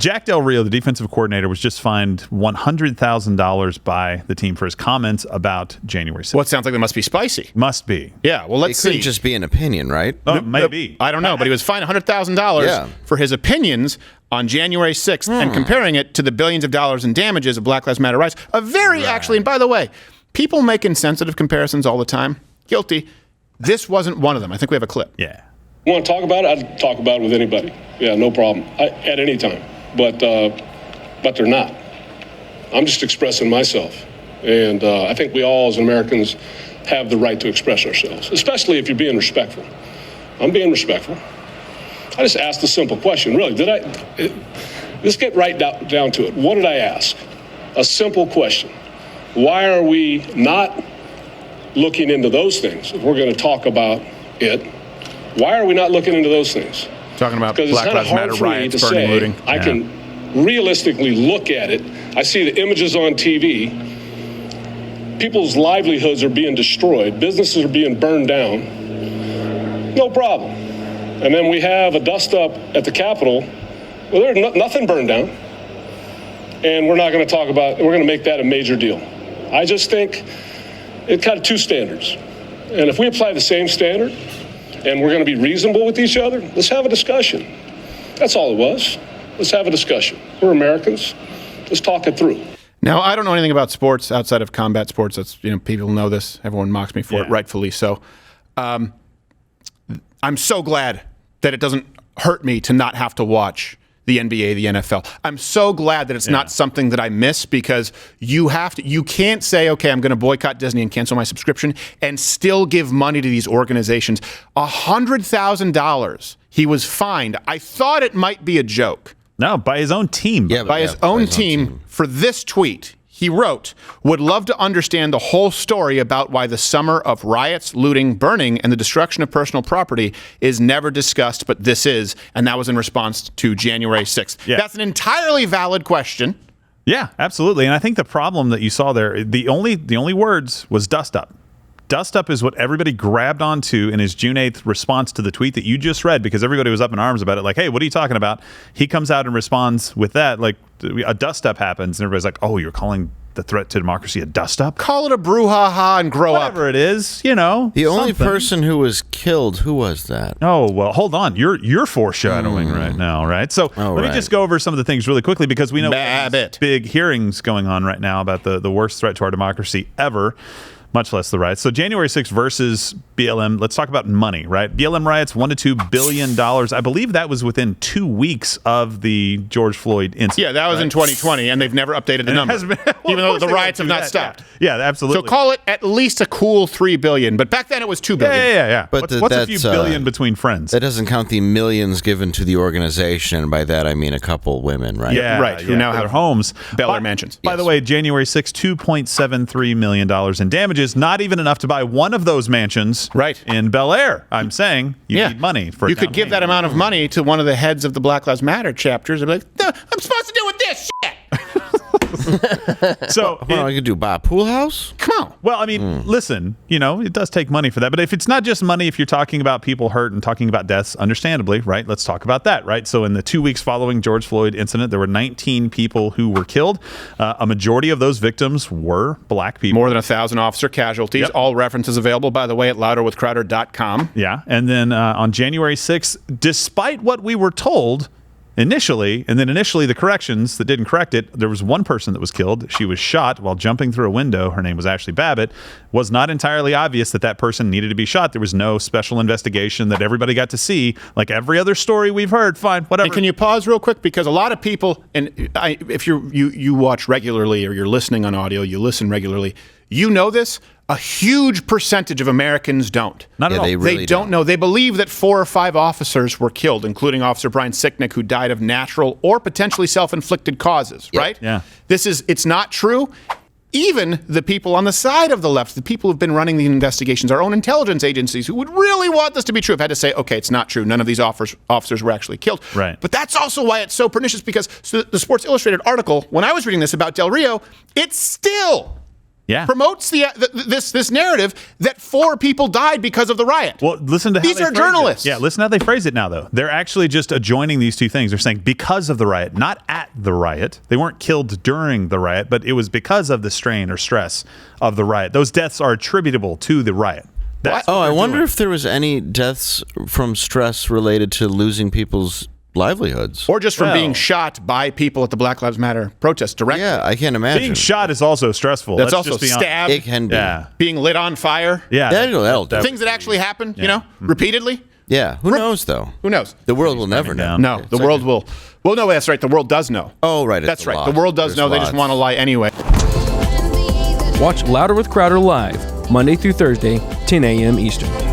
Jack Del Rio, the defensive coordinator, was just fined $100,000 by the team for his comments about January 6th. Well, it sounds like they must be spicy. Must be. Yeah, well, let's see. It couldn't just be an opinion, right? Oh, maybe. I don't know, but he was fined $100,000 for his opinions on January 6th and comparing it to the billions of dollars in damages of Black Lives Matter riots. Actually, and by the way, people make insensitive comparisons all the time. Guilty. This wasn't one of them. I think we have a clip. Yeah. You want to talk about it? I'd talk about it with anybody. Yeah, no problem. At any time. But they're not. I'm just expressing myself. And I think we all as Americans have the right to express ourselves, especially if you're being respectful. I'm being respectful. I just asked a simple question. Really, let's get right down to it. What did I ask? A simple question. Why are we not looking into those things? If we're going to talk about it, why are we not looking into those things? Talking about Because Black Lives Matter riots, burning, looting. I can realistically look at it. I see the images on TV. People's livelihoods are being destroyed. Businesses are being burned down. No problem. And then we have a dust-up at the Capitol. Well, there's nothing burned down. And we're not going to talk about, we're going to make that a major deal. I just think it's kind of two standards. And if we apply the same standard and we're going to be reasonable with each other, let's have a discussion. That's all it was. Let's have a discussion. We're Americans. Let's talk it through. Now, I don't know anything about sports outside of combat sports. That's, people know this. Everyone mocks me for it, rightfully so. I'm so glad that it doesn't hurt me to not have to watch the NBA, the NFL. I'm so glad that it's not something that I miss, because you can't say, okay, I'm going to boycott Disney and cancel my subscription and still give money to these organizations. $100,000 he was fined. I thought it might be a joke. No, by his own team. Yeah, by his own team for this tweet. He wrote, would love to understand the whole story about why the summer of riots, looting, burning, and the destruction of personal property is never discussed, but this is. And that was in response to January 6th. Yeah. That's an entirely valid question. Yeah, absolutely. And I think the problem that you saw there, the only words was dust up. Dust up is what everybody grabbed onto in his June 8th response to the tweet that you just read, because everybody was up in arms about it. Like, hey, what are you talking about? He comes out and responds with that. Like, a dust up happens, and everybody's like, oh, you're calling the threat to democracy a dust up? Call it a brouhaha and grow up. Whatever it is, The only person who was killed, who was that? Oh, well, hold on. You're foreshadowing right now, right? So let me just go over some of the things really quickly, because we know big hearings going on right now about the worst threat to our democracy ever, much less the riots. So January 6th versus BLM. Let's talk about money, right? BLM riots, $1 to $2 billion. I believe that was within 2 weeks of the George Floyd incident. Yeah, that was in 2020, and they've never updated the number, even though the riots have not stopped. Yeah, absolutely. So call it at least a cool $3 billion. But back then it was $2 billion. Yeah. But what's a few billion between friends? That doesn't count the millions given to the organization. By that I mean a couple women, right? Yeah, right. Who now have homes, Bel Air mansions. By the way, January 6th, $2.73 million in damages. Not even enough to buy one of those mansions in Bel Air. I'm saying you need money for. You could give that amount of money to one of the heads of the Black Lives Matter chapters and be like, no, I'm supposed to deal with this shit. So I could do buy a pool house? Come on. Well, I mean, listen, it does take money for that. But if it's not just money, if you're talking about people hurt and talking about deaths, understandably, right? Let's talk about that, right? So in the 2 weeks following George Floyd incident, there were 19 people who were killed. A majority of those victims were black people. More than 1,000 officer casualties. Yep. All references available, by the way, at louderwithcrowder.com. Yeah. And then on January 6th, despite what we were told initially the corrections that didn't correct it, there was one person that was killed. She was shot while jumping through a window. Her name was Ashley Babbitt. Was not entirely obvious that person needed to be shot. There was no special investigation that everybody got to see, like every other story we've heard. Fine, whatever. And can you pause real quick? Because a lot of people, and if you watch regularly or you're listening on audio, you listen regularly, you know this. A huge percentage of Americans don't. Not at all. They don't know. They believe that 4 or 5 officers were killed, including Officer Brian Sicknick, who died of natural or potentially self-inflicted causes, right? Yeah. It's not true. Even the people on the side of the left, the people who've been running the investigations, our own intelligence agencies, who would really want this to be true, have had to say, okay, it's not true. None of these officers were actually killed. Right. But that's also why it's so pernicious, because the Sports Illustrated article, when I was reading this about Del Rio, it's still promotes this narrative that 4 people died because of the riot. Well, listen to how these are journalists. Yeah, listen how they phrase it now, though. They're actually just adjoining these two things. They're saying because of the riot, not at the riot. They weren't killed during the riot, but it was because of the strain or stress of the riot. Those deaths are attributable to the riot. I wonder if there was any deaths from stress related to losing people's livelihoods, or just from being shot by people at the Black Lives Matter protest directly. Yeah, I can't imagine. Being shot is also stressful. That's also stabbed. It can be. Yeah. Being lit on fire. Yeah. That'll things that actually happen, repeatedly. Yeah. Who knows, though? Who knows? The world will never know. No, the world will. Well, no, that's right. The world does know. Oh, right. That's right. The world does know. They just want to lie anyway. Watch Louder with Crowder live, Monday through Thursday, 10 a.m. Eastern.